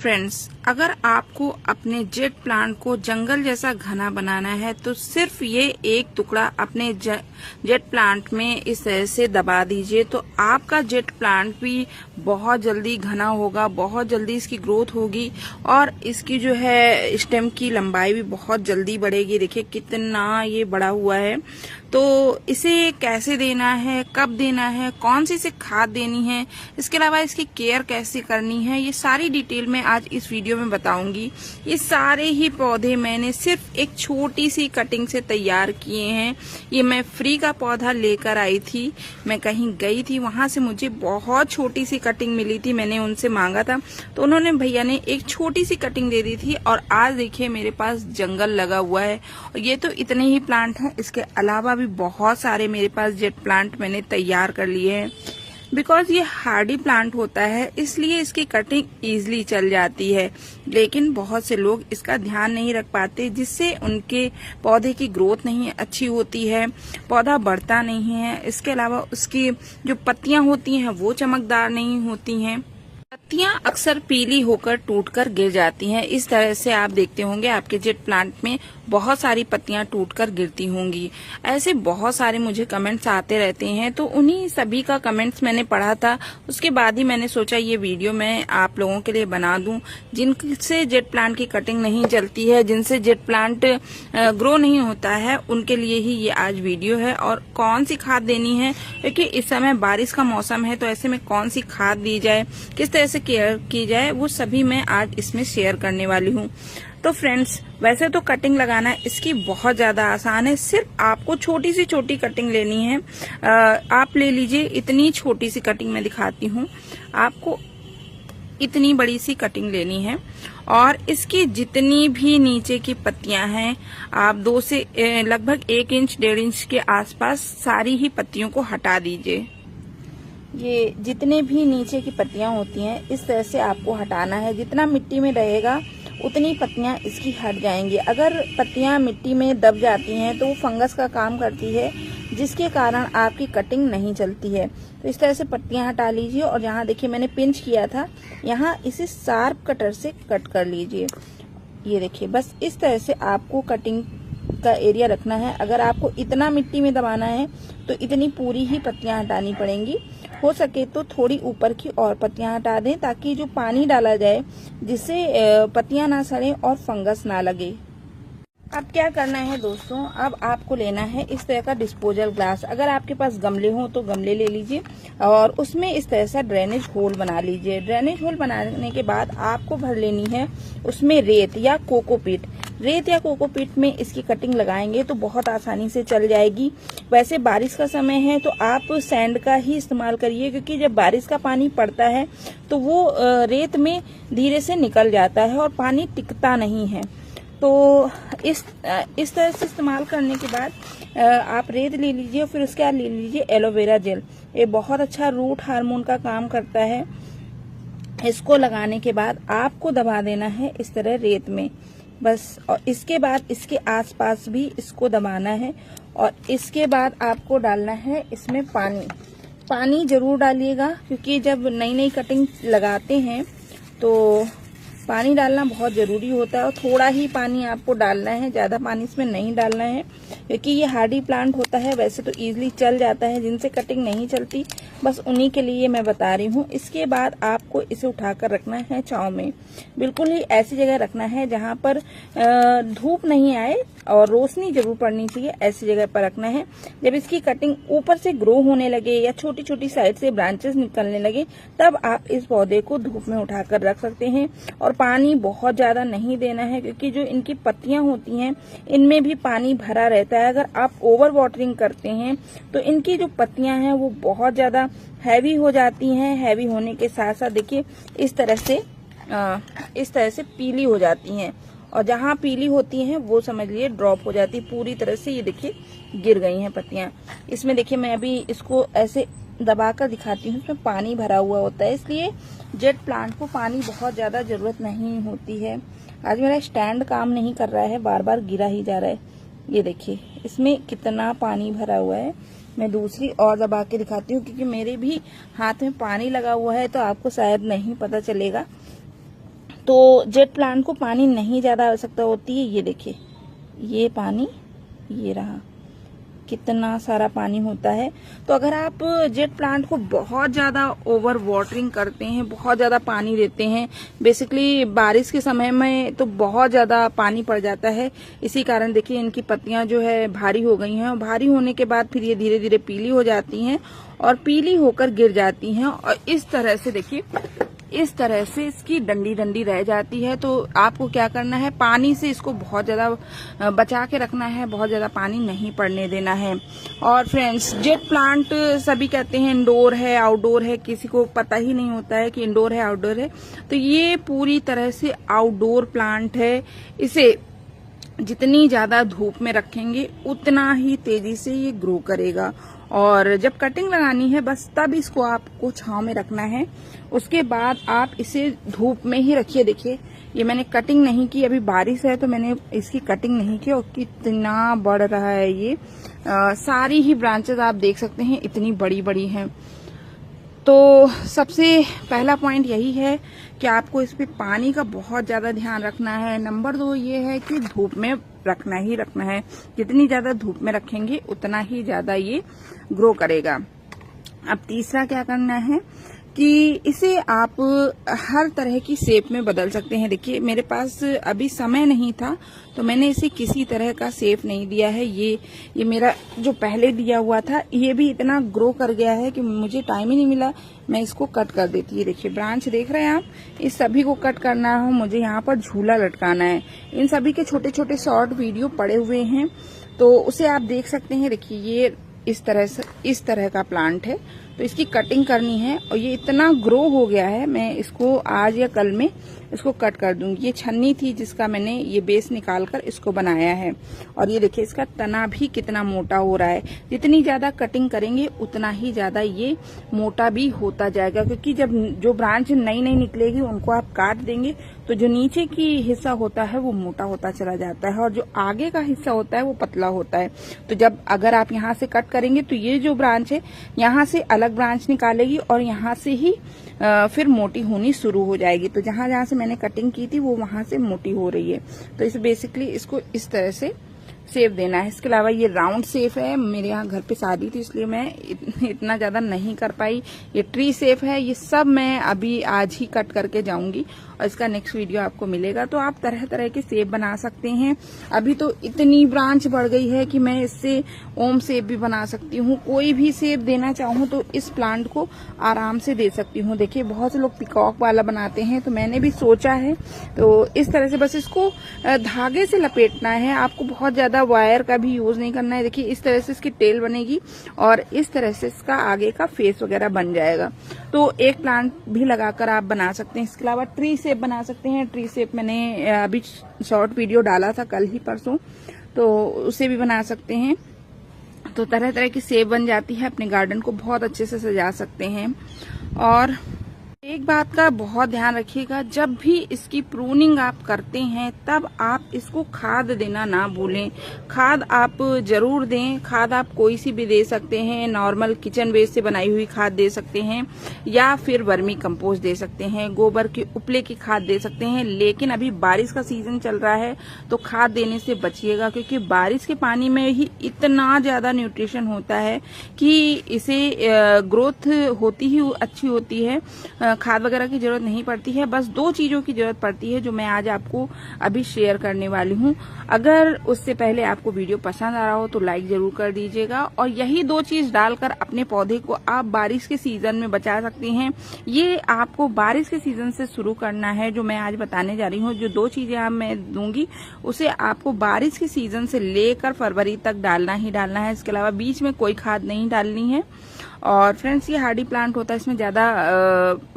Friends, अगर आपको अपने जेट प्लांट को जंगल जैसा घना बनाना है तो सिर्फ ये एक टुकड़ा अपने जेट प्लांट में इस तरह से दबा दीजिए तो आपका जेट प्लांट भी बहुत जल्दी घना होगा, बहुत जल्दी इसकी ग्रोथ होगी और इसकी जो है स्टेम की लंबाई भी बहुत जल्दी बढ़ेगी। देखिए कितना ये बड़ा हुआ है। तो इसे कैसे देना है, कब देना है, कौन सी इसे खाद देनी है, इसके अलावा इसकी केयर कैसे करनी है, ये सारी डिटेल में आज इस वीडियो में बताऊंगी। ये सारे ही पौधे मैंने सिर्फ एक छोटी सी कटिंग से तैयार किए हैं। ये मैं फ्री का पौधा लेकर आई थी, मैं कहीं गई थी, वहां से मुझे बहुत छोटी सी कटिंग मिली थी। मैंने उनसे मांगा था तो उन्होंने भैया ने एक छोटी सी कटिंग दे दी थी और आज देखिए मेरे पास जंगल लगा हुआ है। और ये तो इतने ही प्लांट हैं, इसके अलावा भी बहुत सारे मेरे पास जेट प्लांट मैंने तैयार कर लिए हैं। बिकॉज ये हार्डी प्लांट होता है इसलिए इसकी कटिंग इजीली चल जाती है, लेकिन बहुत से लोग इसका ध्यान नहीं रख पाते जिससे उनके पौधे की ग्रोथ नहीं अच्छी होती है, पौधा बढ़ता नहीं है। इसके अलावा उसकी जो पत्तियां होती हैं वो चमकदार नहीं होती हैं, पत्तियां अक्सर पीली होकर टूटकर गिर जाती हैं। इस तरह से आप देखते होंगे आपके जेट प्लांट में बहुत सारी पत्तियां टूटकर गिरती होंगी। ऐसे बहुत सारे मुझे कमेंट्स आते रहते हैं तो उन्हीं सभी का कमेंट्स मैंने पढ़ा था। उसके बाद ही मैंने सोचा ये वीडियो मैं आप लोगों के लिए बना दूं जिनसे जेट प्लांट की कटिंग नहीं चलती है, जिनसे जेट प्लांट ग्रो नहीं होता है, उनके लिए ही ये आज वीडियो है। और कौन सी खाद देनी है, क्योंकि इस समय बारिश का मौसम है तो ऐसे में कौन सी खाद दी जाए, किस तरह से केयर की जाए, वो सभी मैं आज इसमें शेयर करने वाली हूँ। तो फ्रेंड्स, वैसे तो कटिंग लगाना इसकी बहुत ज्यादा आसान है, सिर्फ आपको छोटी सी छोटी कटिंग लेनी है। आप ले लीजिए, इतनी छोटी सी कटिंग मैं दिखाती हूँ आपको, इतनी बड़ी सी कटिंग लेनी है और इसकी जितनी भी नीचे की पत्तियां हैं आप 2 से लगभग 1 इंच 1.5 इंच के आसपास सारी ही पत्तियों को हटा दीजिए। ये जितने भी नीचे की पत्तियां होती हैं इस तरह से आपको हटाना है। जितना मिट्टी में रहेगा उतनी पत्तियां इसकी हट जाएंगी। अगर पत्तियां मिट्टी में दब जाती हैं तो वो फंगस का काम करती है जिसके कारण आपकी कटिंग नहीं चलती है। तो इस तरह से पत्तियां हटा लीजिए और यहाँ देखिए मैंने पिंच किया था, यहाँ इसे शार्प कटर से कट कर लीजिए। ये देखिए बस इस तरह से आपको कटिंग का एरिया रखना है। अगर आपको इतना मिट्टी में दबाना है तो इतनी पूरी ही पत्तियां हटानी पड़ेंगी। हो सके तो थोड़ी ऊपर की और पत्तियां हटा दें ताकि जो पानी डाला जाए जिससे पत्तियां ना सड़े और फंगस ना लगे। अब क्या करना है दोस्तों, अब आपको लेना है इस तरह का डिस्पोजल ग्लास। अगर आपके पास गमले हो तो गमले ले लीजिए और उसमें इस तरह से ड्रेनेज होल बना लीजिए। ड्रेनेज होल बनाने के बाद आपको भर लेनी है उसमें रेत या कोकोपीट। रेत या कोकोपीट में इसकी कटिंग लगाएंगे तो बहुत आसानी से चल जाएगी। वैसे बारिश का समय है तो आप सैंड का ही इस्तेमाल करिए, क्योंकि जब बारिश का पानी पड़ता है तो वो रेत में धीरे से निकल जाता है और पानी टिकता नहीं है। तो इस तरह से इस्तेमाल करने के बाद आप रेत ले लीजिए, फिर उसके बाद ले लीजिए एलोवेरा जेल। ये बहुत अच्छा रूट हार्मोन का काम करता है। इसको लगाने के बाद आपको दबा देना है इस तरह रेत में बस, और इसके बाद इसके आसपास भी इसको दबाना है और इसके बाद आपको डालना है इसमें पानी। पानी जरूर डालिएगा क्योंकि जब नई नई कटिंग लगाते हैं तो पानी डालना बहुत जरूरी होता है और थोड़ा ही पानी आपको डालना है, ज्यादा पानी इसमें नहीं डालना है क्योंकि ये हार्डी प्लांट होता है। वैसे तो इजीली चल जाता है, जिनसे कटिंग नहीं चलती बस उन्हीं के लिए मैं बता रही हूँ। इसके बाद आपको इसे उठाकर रखना है छांव में, बिल्कुल ही ऐसी जगह रखना है जहाँ पर धूप नहीं आए और रोशनी जरूर पड़नी चाहिए, ऐसी जगह पर रखना है। जब इसकी कटिंग ऊपर से ग्रो होने लगे या छोटी छोटी साइड से ब्रांचेस निकलने लगे तब आप इस पौधे को धूप में उठाकर रख सकते हैं। और पानी बहुत ज्यादा नहीं देना है क्योंकि जो इनकी पत्तियां होती हैं इनमें भी पानी भरा रहता है। अगर आप ओवर वाटरिंग करते हैं तो इनकी जो पत्तियां हैं वो बहुत ज्यादा हैवी हो जाती हैं। हैवी होने के साथ साथ देखिए इस तरह से पीली हो जाती हैं और जहाँ पीली होती हैं वो समझ लिए ड्रॉप हो जाती है पूरी तरह से। ये देखिए गिर गई हैं पत्तियां। इसमें देखिए मैं अभी इसको ऐसे दबाकर दिखाती हूँ, इसमें पानी भरा हुआ होता है, इसलिए जेट प्लांट को पानी बहुत ज्यादा जरूरत नहीं होती है। आज मेरा स्टैंड काम नहीं कर रहा है, बार बार गिरा ही जा रहा है। ये देखिए इसमें कितना पानी भरा हुआ है। मैं दूसरी और दबा के दिखाती हूँ क्योंकि मेरे भी हाथ में पानी लगा हुआ है तो आपको शायद नहीं पता चलेगा। तो जेट प्लांट को पानी नहीं ज्यादा आवश्यकता होती है। ये देखिए, ये पानी, ये रहा, कितना सारा पानी होता है। तो अगर आप जेट प्लांट को बहुत ज्यादा ओवर वाटरिंग करते हैं, बहुत ज्यादा पानी देते हैं, बेसिकली बारिश के समय में तो बहुत ज्यादा पानी पड़ जाता है। इसी कारण देखिए इनकी पत्तियां जो है भारी हो गई हैं, और भारी होने के बाद फिर ये धीरे धीरे पीली हो जाती हैं और पीली होकर गिर जाती हैं, और इस तरह से देखिए, इस तरह से इसकी डंडी डंडी रह जाती है। तो आपको क्या करना है, पानी से इसको बहुत ज्यादा बचा के रखना है, बहुत ज्यादा पानी नहीं पड़ने देना है। और फ्रेंड्स, जेट प्लांट सभी कहते हैं इंडोर है आउटडोर है, किसी को पता ही नहीं होता है कि इंडोर है आउटडोर है। तो ये पूरी तरह से आउटडोर प्लांट है। इसे जितनी ज्यादा धूप में रखेंगे उतना ही तेजी से ये ग्रो करेगा। और जब कटिंग लगानी है बस तब इसको आपको छांव में रखना है, उसके बाद आप इसे धूप में ही रखिए। देखिए, ये मैंने कटिंग नहीं की, अभी बारिश है तो मैंने इसकी कटिंग नहीं की, और कितना बढ़ रहा है ये। सारी ही ब्रांचेस आप देख सकते हैं इतनी बड़ी बड़ी हैं। तो सबसे पहला पॉइंट यही है कि आपको इस पे पानी का बहुत ज्यादा ध्यान रखना है। नंबर 2 ये है कि धूप में रखना ही रखना है। जितनी ज्यादा धूप में रखेंगे उतना ही ज्यादा ये ग्रो करेगा। अब तीसरा क्या करना है कि इसे आप हर तरह की शेप में बदल सकते हैं। देखिए, मेरे पास अभी समय नहीं था तो मैंने इसे किसी तरह का शेप नहीं दिया है। ये मेरा जो पहले दिया हुआ था ये भी इतना ग्रो कर गया है कि मुझे टाइम ही नहीं मिला, मैं इसको कट कर देती है। देखिए, ब्रांच देख रहे हैं आप, इस सभी को कट करना है। मुझे यहाँ पर झूला लटकाना है। इन सभी के छोटे छोटे शॉर्ट वीडियो पड़े हुए हैं, तो उसे आप देख सकते हैं। देखिए, ये इस तरह का प्लांट है, तो इसकी कटिंग करनी है। और ये इतना ग्रो हो गया है, मैं इसको आज या कल में इसको कट कर दूंगी। ये छन्नी थी जिसका मैंने ये बेस निकाल कर इसको बनाया है। और ये देखिए, इसका तना भी कितना मोटा हो रहा है। जितनी ज्यादा कटिंग करेंगे उतना ही ज्यादा ये मोटा भी होता जाएगा, क्योंकि जब जो ब्रांच नई नई निकलेगी उनको आप काट देंगे तो जो नीचे की हिस्सा होता है वो मोटा होता चला जाता है, और जो आगे का हिस्सा होता है वो पतला होता है। तो जब अगर आप यहाँ से कट करेंगे तो ये जो ब्रांच है यहाँ से अलग ब्रांच निकालेगी, और यहाँ से ही फिर मोटी होनी शुरू हो जाएगी। तो जहां जहां से मैंने कटिंग की थी वो वहां से मोटी हो रही है। तो इसे बेसिकली इसको इस तरह से शेप देना है। इसके अलावा ये राउंड शेप है, मेरे यहाँ घर पे शादी थी इसलिए मैं इतना ज्यादा नहीं कर पाई। ये ट्री शेप है, ये सब मैं अभी आज ही कट करके जाऊंगी और इसका नेक्स्ट वीडियो आपको मिलेगा। तो आप तरह तरह के शेप बना सकते हैं। अभी तो इतनी ब्रांच बढ़ गई है कि मैं इससे ओम शेप भी बना सकती हूँ। कोई भी शेप देना चाहूँ तो इस प्लांट को आराम से दे सकती हूँ। देखिए, बहुत से लोग पिकॉक वाला बनाते हैं, तो मैंने भी सोचा है। तो इस तरह से बस इसको धागे से लपेटना है, आपको बहुत ज्यादा वायर का भी यूज नहीं करना है। देखिए, इस तरह से इसकी टेल बनेगी और इस तरह से इसका आगे का फेस वगैरह बन जाएगा। तो एक प्लांट भी लगाकर आप बना सकते हैं। इसके अलावा ट्री शेप बना सकते हैं। ट्री शेप मैंने अभी शॉर्ट वीडियो डाला था कल ही परसों, तो उसे भी बना सकते हैं। तो तरह तरह की शेप बन जाती है, अपने गार्डन को बहुत अच्छे से सजा सकते हैं। और एक बात का बहुत ध्यान रखिएगा, जब भी इसकी प्रूनिंग आप करते हैं तब आप इसको खाद देना ना भूलें। खाद आप जरूर दें। खाद आप कोई सी भी दे सकते हैं, नॉर्मल किचन वेस्ट से बनाई हुई खाद दे सकते हैं, या फिर वर्मी कंपोस्ट दे सकते हैं, गोबर के उपले की खाद दे सकते हैं। लेकिन अभी बारिश का सीजन चल रहा है तो खाद देने से बचिएगा, क्योंकि बारिश के पानी में ही इतना ज्यादा न्यूट्रिशन होता है कि इसे ग्रोथ होती ही अच्छी होती है। खाद वगैरह की जरूरत नहीं पड़ती है। बस 2 चीजों की जरूरत पड़ती है जो मैं आज आपको अभी शेयर करने वाली हूँ। अगर उससे पहले आपको वीडियो पसंद आ रहा हो तो लाइक जरूर कर दीजिएगा, और यही 2 चीज डालकर अपने पौधे को आप बारिश के सीजन में बचा सकती हैं। ये आपको बारिश के सीजन से शुरू करना है, जो मैं आज बताने जा रही हूँ। जो 2 चीजें आप मैं दूंगी उसे आपको बारिश के सीजन से लेकर फरवरी तक डालना ही डालना है। इसके अलावा बीच में कोई खाद नहीं डालनी है। और फ्रेंड्स, ये हार्डी प्लांट होता है, इसमें ज्यादा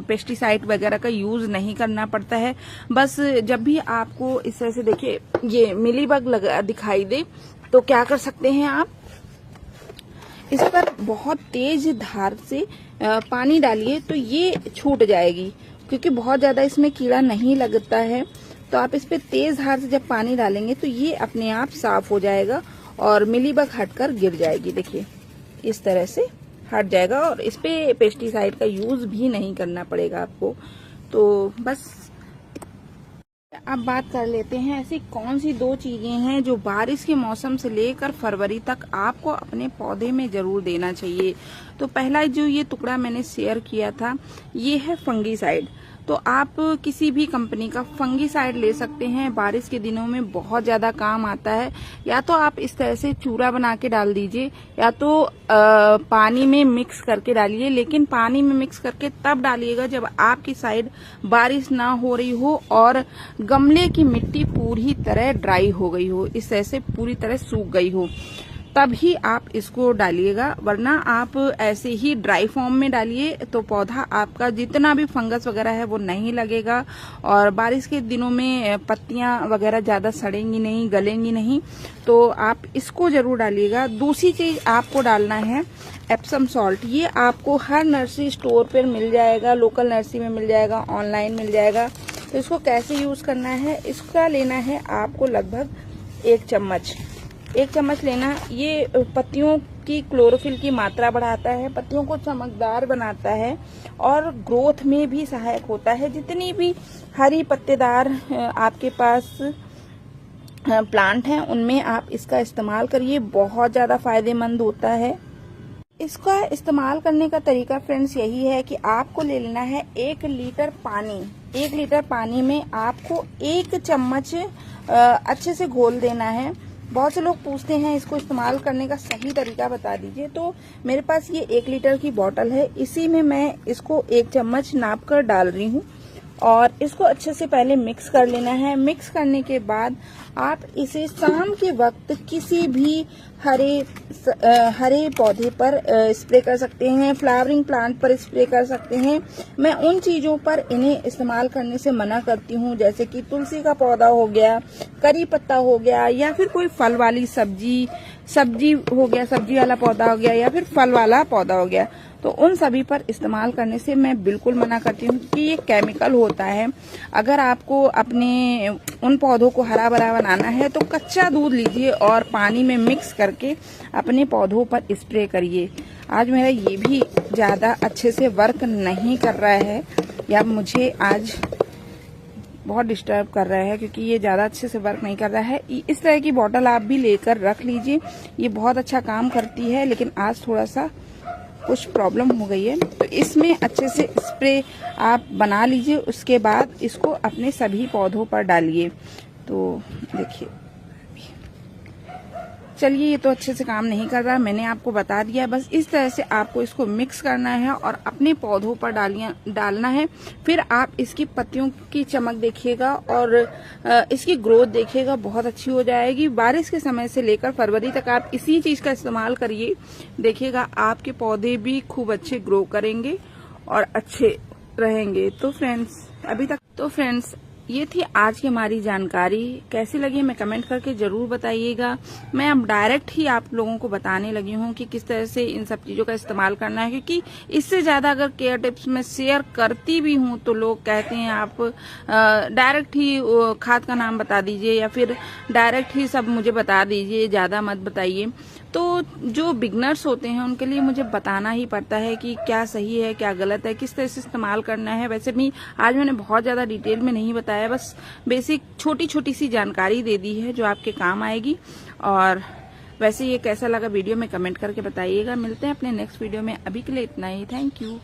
पेस्टिसाइड वगैरह का यूज नहीं करना पड़ता है। बस जब भी आपको इस तरह से देखिए ये मिलीबग दिखाई दे तो क्या कर सकते हैं आप, इस पर बहुत तेज धार से पानी डालिए तो ये छूट जाएगी, क्योंकि बहुत ज्यादा इसमें कीड़ा नहीं लगता है। तो आप इस पे तेज धार से जब पानी डालेंगे तो ये अपने आप साफ हो जाएगा और मिलीबग हटकर गिर जाएगी। देखिए, इस तरह से हट जाएगा और इस पे पेस्टिसाइड का यूज भी नहीं करना पड़ेगा आपको। तो बस अब बात कर लेते हैं ऐसी कौन सी 2 चीजें हैं जो बारिश के मौसम से लेकर फरवरी तक आपको अपने पौधे में जरूर देना चाहिए। तो पहला जो ये टुकड़ा मैंने शेयर किया था ये है फंगीसाइड। तो आप किसी भी कंपनी का फंगीसाइड ले सकते हैं, बारिश के दिनों में बहुत ज्यादा काम आता है। या तो आप इस तरह से चूरा बना के डाल दीजिए या तो पानी में मिक्स करके डालिए, लेकिन पानी में मिक्स करके तब डालिएगा जब आपकी साइड बारिश ना हो रही हो और गमले की मिट्टी पूरी तरह ड्राई हो गई हो, इस तरह से पूरी तरह सूख गई हो, तभी आप इसको डालिएगा। वरना आप ऐसे ही ड्राई फॉर्म में डालिए तो पौधा आपका जितना भी फंगस वगैरह है वो नहीं लगेगा और बारिश के दिनों में पत्तियां वगैरह ज्यादा सड़ेंगी नहीं, गलेंगी नहीं। तो आप इसको जरूर डालिएगा। दूसरी चीज आपको डालना है एप्सम सॉल्ट। ये आपको हर नर्सरी स्टोर पर मिल जाएगा, लोकल नर्सरी में मिल जाएगा, ऑनलाइन मिल जाएगा। तो इसको कैसे यूज करना है, इसका लेना है आपको लगभग 1 चम्मच। 1 चम्मच लेना। ये पत्तियों की क्लोरोफिल की मात्रा बढ़ाता है, पत्तियों को चमकदार बनाता है और ग्रोथ में भी सहायक होता है। जितनी भी हरी पत्तेदार आपके पास प्लांट हैं उनमें आप इसका इस्तेमाल करिए, बहुत ज्यादा फायदेमंद होता है। इसका इस्तेमाल करने का तरीका फ्रेंड्स यही है कि आपको ले लेना है 1 लीटर पानी। 1 लीटर पानी में आपको 1 चम्मच अच्छे से घोल देना है। बहुत से लोग पूछते हैं इसको इस्तेमाल करने का सही तरीका बता दीजिए। तो मेरे पास ये 1 लीटर की बोतल है, इसी में मैं इसको 1 चम्मच नाप कर डाल रही हूँ और इसको अच्छे से पहले मिक्स कर लेना है। मिक्स करने के बाद आप इसे शाम के वक्त किसी भी हरे पौधे पर स्प्रे कर सकते हैं, फ्लावरिंग प्लांट पर स्प्रे कर सकते हैं। मैं उन चीजों पर इन्हें इस्तेमाल करने से मना करती हूँ, जैसे कि तुलसी का पौधा हो गया, करी पत्ता हो गया, या फिर कोई फल वाली सब्जी हो गया, सब्जी वाला पौधा हो गया, या फिर फल वाला पौधा हो गया। तो उन सभी पर इस्तेमाल करने से मैं बिल्कुल मना करती हूँ कि ये केमिकल होता है। अगर आपको अपने उन पौधों को हरा भरा बनाना है तो कच्चा दूध लीजिए और पानी में मिक्स करके अपने पौधों पर स्प्रे करिए। आज मेरा ये भी ज्यादा अच्छे से वर्क नहीं कर रहा है या मुझे आज बहुत डिस्टर्ब कर रहा है क्योंकि ये ज्यादा अच्छे से वर्क नहीं कर रहा है। इस तरह की बोतल आप भी लेकर रख लीजिए, ये बहुत अच्छा काम करती है। लेकिन आज थोड़ा सा कुछ प्रॉब्लम हो गई है, तो इसमें अच्छे से स्प्रे आप बना लीजिए। उसके बाद इसको अपने सभी पौधों पर डालिए। तो देखिए, चलिए ये तो अच्छे से काम नहीं कर रहा, मैंने आपको बता दिया। बस इस तरह से आपको इसको मिक्स करना है और अपने पौधों पर डालना है। फिर आप इसकी पत्तियों की चमक देखिएगा और इसकी ग्रोथ देखिएगा, बहुत अच्छी हो जाएगी। बारिश के समय से लेकर फरवरी तक आप इसी चीज का इस्तेमाल करिए, देखिएगा आपके पौधे भी खूब अच्छे ग्रो करेंगे और अच्छे रहेंगे। तो फ्रेंड्स ये थी आज की हमारी जानकारी। कैसी लगी मैं कमेंट करके जरूर बताइएगा। मैं अब डायरेक्ट ही आप लोगों को बताने लगी हूँ कि किस तरह से इन सब चीजों का इस्तेमाल करना है, क्योंकि इससे ज्यादा अगर केयर टिप्स में शेयर करती भी हूँ तो लोग कहते हैं आप डायरेक्ट ही खाद का नाम बता दीजिए या फिर डायरेक्ट ही सब मुझे बता दीजिए, ज्यादा मत बताइए। तो जो बिगनर्स होते हैं उनके लिए मुझे बताना ही पड़ता है कि क्या सही है क्या गलत है, किस तरह से इस्तेमाल करना है। वैसे भी आज मैंने बहुत ज्यादा डिटेल में नहीं बताया, बस बेसिक छोटी छोटी सी जानकारी दे दी है जो आपके काम आएगी। और वैसे ये कैसा लगा वीडियो में कमेंट करके बताइएगा। मिलते हैं अपने नेक्स्ट वीडियो में, अभी के लिए इतना ही। Thank you.